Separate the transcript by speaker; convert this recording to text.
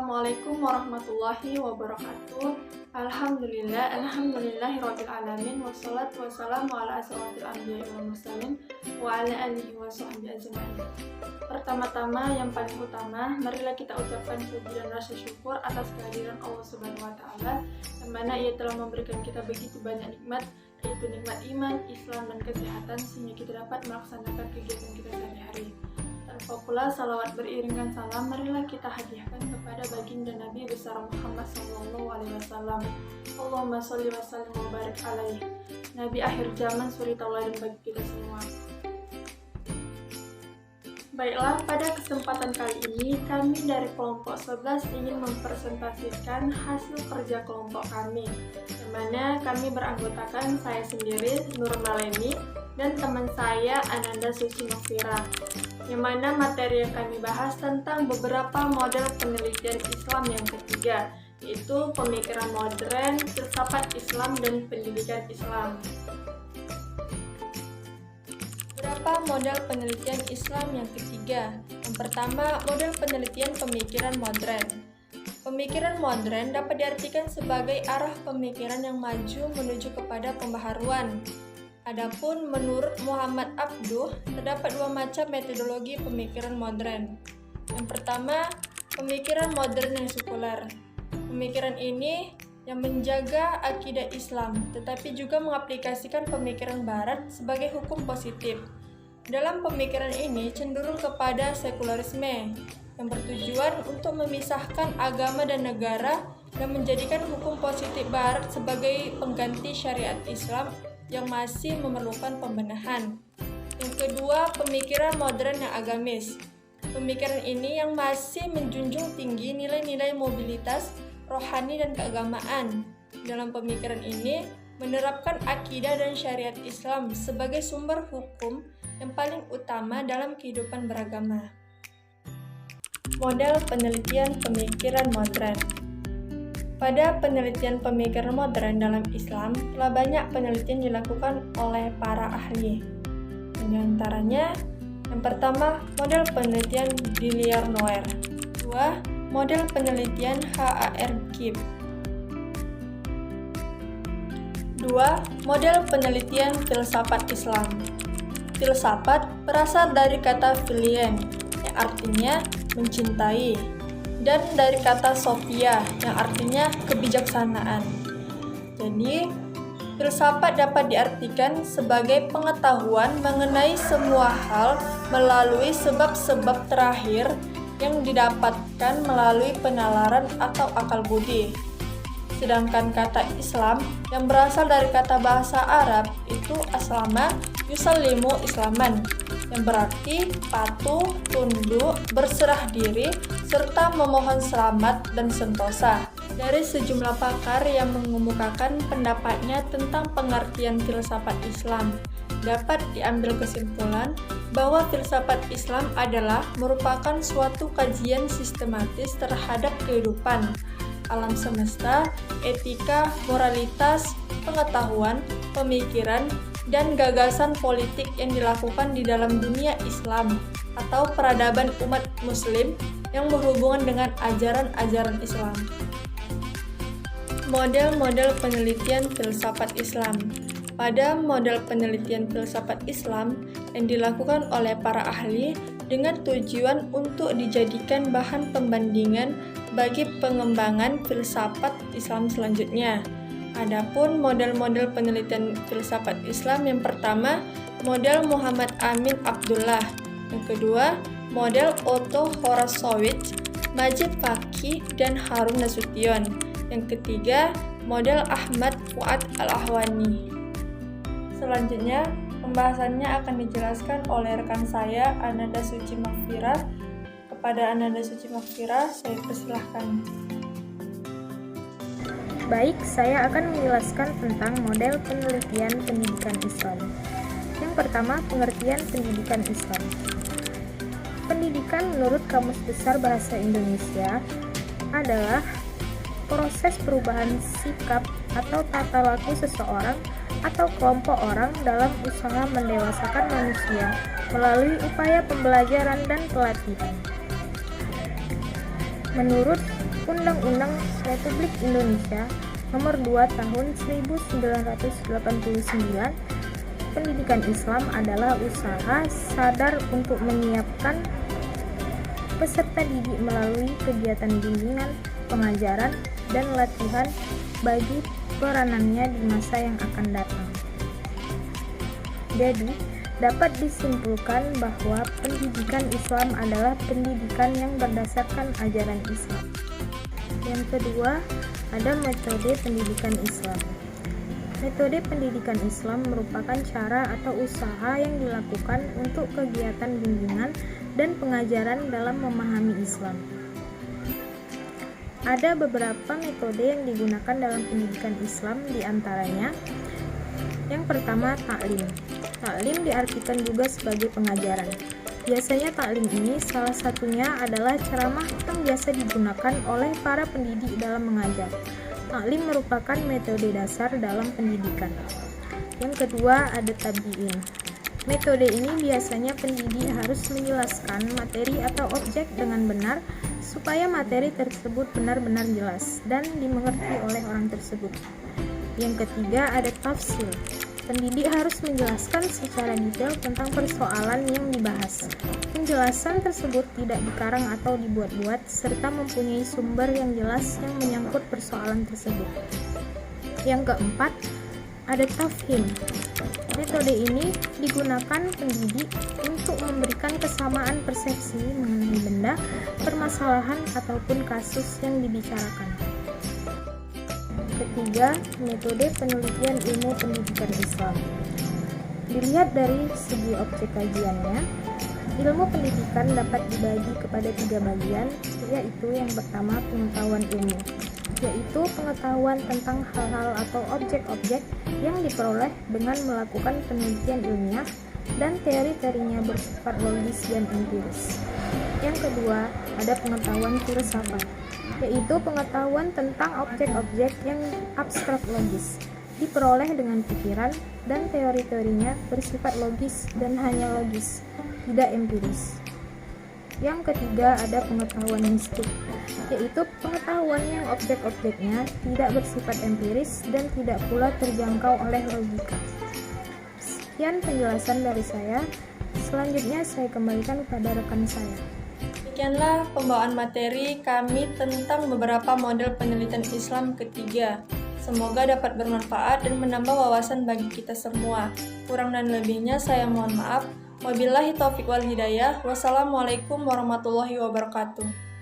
Speaker 1: Assalamualaikum warahmatullahi wabarakatuh. Alhamdulillahirabbil alamin wassalatu wassalamu ala asyrofil anbiya'i wal mursalin wa ala alihi wa sahbihi ajmain. Pertama-tama yang paling utama, marilah kita ucapkan puji dan rasa syukur atas kehadiran Allah Subhanahu wa taala yang mana Ia telah memberikan kita begitu banyak nikmat, yaitu nikmat iman, Islam dan kesehatan sehingga kita dapat melaksanakan kegiatan kita sehari-hari. Tanpa pula salawat beriringan salam, marilah kita hadiahkan kepada baginda Nabi besar Muhammad SAW. Allahumma sholli wa sallim wa barik alaih, Nabi akhir zaman, suri tauladan bagi kita semua. Baiklah, pada kesempatan kali ini kami dari kelompok 11 ingin mempresentasikan hasil kerja kelompok kami, yang mana kami beranggotakan saya sendiri, Nur Maleni, dan teman saya Ananda Suci Mafira, yang mana materi yang kami bahas tentang beberapa model penelitian Islam yang ketiga, yaitu pemikiran modern, filsafat Islam, dan pendidikan Islam. Beberapa model penelitian Islam yang ketiga. Yang pertama, model penelitian pemikiran modern. Pemikiran modern dapat diartikan sebagai arah pemikiran yang maju menuju kepada pembaharuan. Adapun menurut Muhammad Abduh, terdapat dua macam metodologi pemikiran modern. Yang pertama, pemikiran modern yang sekuler. Pemikiran ini yang menjaga akidah Islam, tetapi juga mengaplikasikan pemikiran Barat sebagai hukum positif. Dalam pemikiran ini cenderung kepada sekularisme, yang bertujuan untuk memisahkan agama dan negara dan menjadikan hukum positif Barat sebagai pengganti syariat Islam yang masih memerlukan pembenahan. Yang kedua, pemikiran modern yang agamis. Pemikiran ini yang masih menjunjung tinggi nilai-nilai mobilitas, rohani, dan keagamaan. Dalam pemikiran ini, menerapkan akidah dan syariat Islam sebagai sumber hukum yang paling utama dalam kehidupan beragama. Model penelitian pemikiran modern. Pada penelitian pemikiran modern dalam Islam, telah banyak penelitian dilakukan oleh para ahli. Di antaranya, yang pertama, model penelitian Dillier-Noer. Dua, model penelitian HAR-Gibb. Dua, model penelitian filsafat Islam. Filsafat berasal dari kata filien, yang artinya mencintai, dan dari kata Sophia yang artinya kebijaksanaan. Jadi, filsafat dapat diartikan sebagai pengetahuan mengenai semua hal melalui sebab-sebab terakhir yang didapatkan melalui penalaran atau akal budi. Sedangkan kata Islam yang berasal dari kata bahasa Arab itu aslama yusallimu islaman, yang berarti patuh, tunduk, berserah diri, serta memohon selamat dan sentosa. Dari sejumlah pakar yang mengemukakan pendapatnya tentang pengertian filsafat Islam, dapat diambil kesimpulan bahwa filsafat Islam adalah merupakan suatu kajian sistematis terhadap kehidupan, alam semesta, etika, moralitas, pengetahuan, pemikiran, dan gagasan politik yang dilakukan di dalam dunia Islam atau peradaban umat Muslim yang berhubungan dengan ajaran-ajaran Islam. Model-model penelitian filsafat Islam. Pada model penelitian filsafat Islam yang dilakukan oleh para ahli dengan tujuan untuk dijadikan bahan pembandingan bagi pengembangan filsafat Islam selanjutnya. Adapun model-model penelitian filsafat Islam, yang pertama, model Muhammad Amin Abdullah. Yang kedua, model Otto Horowitz, Majid Fakih, dan Harun Nasution. Yang ketiga, model Ahmad Fuad Al-Ahwani. Selanjutnya, pembahasannya akan dijelaskan oleh rekan saya, Ananda Suci Mafira. Kepada Ananda Suci Mafira, saya persilahkan.
Speaker 2: Baik, saya akan menjelaskan tentang model penelitian pendidikan Islam. Yang pertama, pengertian pendidikan Islam. Pendidikan menurut Kamus Besar Bahasa Indonesia adalah proses perubahan sikap atau tata laku seseorang atau kelompok orang dalam usaha mendewasakan manusia melalui upaya pembelajaran dan pelatihan. Menurut Undang-Undang Republik Indonesia Nomor 2 Tahun 1989, pendidikan Islam adalah usaha sadar untuk menyiapkan peserta didik melalui kegiatan bimbingan, pengajaran, dan latihan bagi peranannya di masa yang akan datang. Jadi, dapat disimpulkan bahwa pendidikan Islam adalah pendidikan yang berdasarkan ajaran Islam. Yang kedua, ada metode pendidikan Islam. Metode pendidikan Islam merupakan cara atau usaha yang dilakukan untuk kegiatan bimbingan dan pengajaran dalam memahami Islam. Ada beberapa metode yang digunakan dalam pendidikan Islam, diantaranya yang pertama, taklim. Taklim diartikan juga sebagai pengajaran. Biasanya taklim ini salah satunya adalah ceramah yang biasa digunakan oleh para pendidik dalam mengajar. Taklim merupakan metode dasar dalam pendidikan. Yang kedua, ada tabiin. Metode ini biasanya pendidik harus menjelaskan materi atau objek dengan benar supaya materi tersebut benar-benar jelas dan dimengerti oleh orang tersebut. Yang ketiga, ada tafsir. Pendidik harus menjelaskan secara detail tentang persoalan yang dibahas. Penjelasan tersebut tidak dikarang atau dibuat-buat, serta mempunyai sumber yang jelas yang menyangkut persoalan tersebut. Yang keempat, ada tafhim. Metode ini digunakan pendidik untuk memberikan kesamaan persepsi mengenai benda, permasalahan, ataupun kasus yang dibicarakan. Ketiga, metode penelitian ilmu pendidikan Islam. Dilihat dari segi objek kajiannya, ilmu pendidikan dapat dibagi kepada 3 bagian, yaitu yang pertama pengetahuan ilmu, yaitu pengetahuan tentang hal-hal atau objek-objek yang diperoleh dengan melakukan penelitian ilmiah dan teori-teorinya bersifat logis dan empiris. Yang kedua, ada pengetahuan filsafat, yaitu pengetahuan tentang objek-objek yang abstrak logis, diperoleh dengan pikiran dan teori-teorinya bersifat logis dan hanya logis, tidak empiris. Yang ketiga, ada pengetahuan mistik, yaitu pengetahuan yang objek-objeknya tidak bersifat empiris dan tidak pula terjangkau oleh logika. Sekian penjelasan dari saya. Selanjutnya saya kembalikan kepada rekan saya.
Speaker 1: Demikianlah pembawaan materi kami tentang beberapa model penelitian Islam ketiga. Semoga dapat bermanfaat dan menambah wawasan bagi kita semua. Kurang dan lebihnya saya mohon maaf. Wabillahi taufiq wal hidayah. Wassalamualaikum warahmatullahi wabarakatuh.